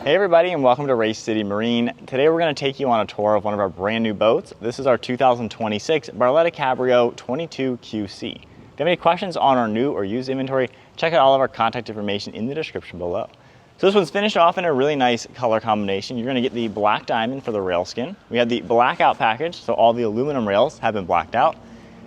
Hey everybody, and welcome to Race City Marine. Today we're going to take you on a tour of one of our brand new boats. This is our 2026 Barletta Cabrio 22QC. If you have any questions on our new or used inventory, check out all of our contact information in the description below. So this one's finished off in a really nice color combination. You're going to get the black diamond for the railskin. We have the Blackout Package, so all the aluminum rails have been blacked out.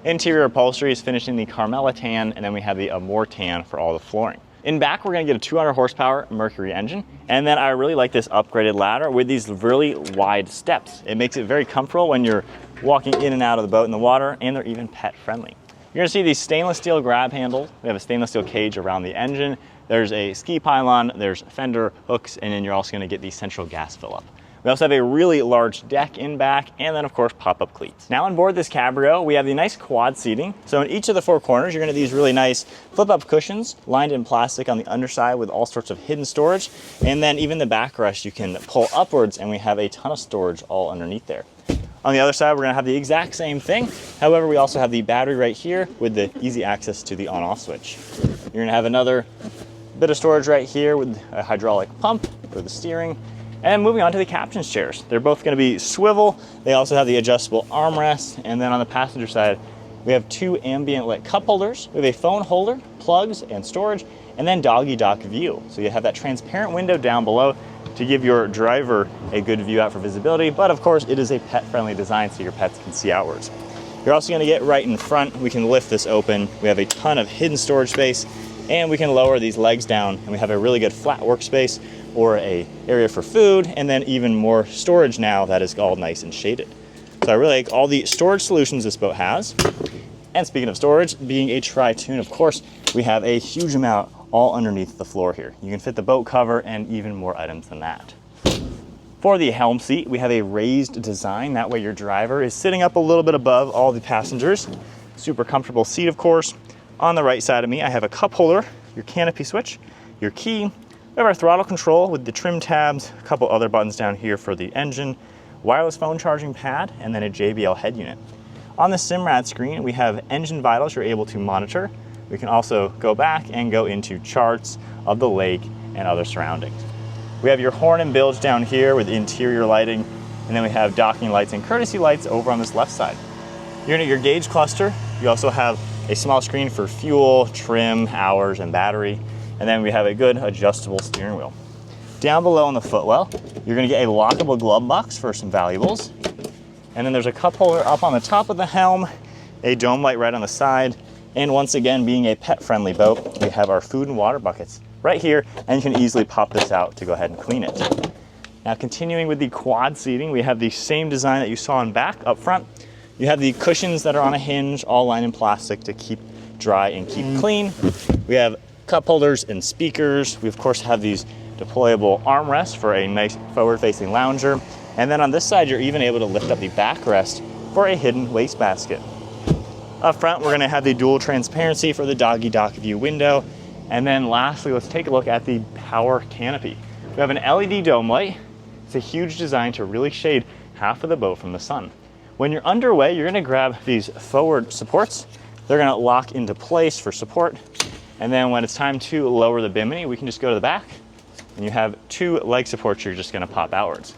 Interior upholstery is finished in the Carmella Tan, and then we have the Outboard tan for all the flooring. In back, we're gonna get a 200 horsepower Mercury engine. And then I really like this upgraded ladder with these really wide steps. It makes it very comfortable when you're walking in and out of the boat in the water, and they're even pet friendly. You're gonna see these stainless steel grab handles. We have a stainless steel cage around the engine. There's a ski pylon, there's fender hooks, and then you're also gonna get the central gas fill up. We also have a really large deck in back, and then of course pop-up cleats. Now on board this Cabrio, we have the nice quad seating. So in each of the four corners, you're gonna have these really nice flip-up cushions lined in plastic on the underside with all sorts of hidden storage. And then even the backrest you can pull upwards, and we have a ton of storage all underneath there. On the other side, we're gonna have the exact same thing. However, we also have the battery right here with the easy access to the on-off switch. You're gonna have another bit of storage right here with a hydraulic pump for the steering. And moving on to the captain's chairs. They're both gonna be swivel. They also have the adjustable armrest. And then on the passenger side, we have two ambient lit cup holders. We have a phone holder, plugs, and storage, and then doggy dock view. So you have that transparent window down below to give your driver a good view out for visibility. But of course, it is a pet-friendly design so your pets can see outwards. You're also gonna get right in front. We can lift this open. We have a ton of hidden storage space, and we can lower these legs down, and we have a really good flat workspace or a area for food, and then even more storage now that is all nice and shaded. So I really like all the storage solutions this boat has. And speaking of storage, being a tri-toon, of course, we have a huge amount all underneath the floor here. You can fit the boat cover and even more items than that. For the helm seat, we have a raised design. That way your driver is sitting up a little bit above all the passengers. Super comfortable seat, of course. On the right side of me, I have a cup holder, your canopy switch, your key. We have our throttle control with the trim tabs, a couple other buttons down here for the engine, wireless phone charging pad, and then a JBL head unit. On the Simrad screen, we have engine vitals you're able to monitor. We can also go back and go into charts of the lake and other surroundings. We have your horn and bilge down here with interior lighting, and then we have docking lights and courtesy lights over on this left side. You're gonna get your gauge cluster. You also have a small screen for fuel, trim, hours, and battery. And then we have a good adjustable steering wheel. Down below on the footwell, you're gonna get a lockable glove box for some valuables. And then there's a cup holder up on the top of the helm, a dome light right on the side. And once again, being a pet-friendly boat, we have our food and water buckets right here, and you can easily pop this out to go ahead and clean it. Now continuing with the quad seating, we have the same design that you saw in back up front. You have the cushions that are on a hinge, all lined in plastic to keep dry and keep clean. We have cup holders and speakers. We of course have these deployable armrests for a nice forward-facing lounger. And then on this side, you're even able to lift up the backrest for a hidden wastebasket. Up front, we're gonna have the dual transparency for the doggy dock view window. And then lastly, let's take a look at the power canopy. We have an LED dome light. It's a huge design to really shade half of the boat from the sun. When you're underway, you're gonna grab these forward supports. They're gonna lock into place for support. And then when it's time to lower the bimini, we can just go to the back, and you have two leg supports you're just gonna pop outwards.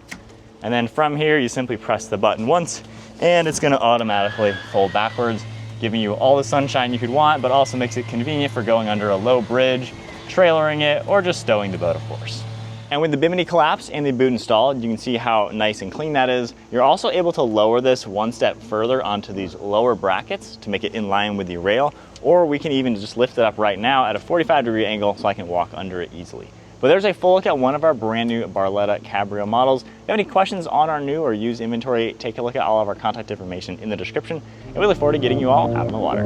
And then from here, you simply press the button once, and it's gonna automatically fold backwards, giving you all the sunshine you could want, but also makes it convenient for going under a low bridge, trailering it, or just stowing the boat, of course. And with the bimini collapse and the boot installed, you can see how nice and clean that is. You're also able to lower this one step further onto these lower brackets to make it in line with the rail, or we can even just lift it up right now at a 45-degree angle so I can walk under it easily. But there's a full look at one of our brand new Barletta Cabrio models. If you have any questions on our new or used inventory, take a look at all of our contact information in the description, and we look forward to getting you all out on the water.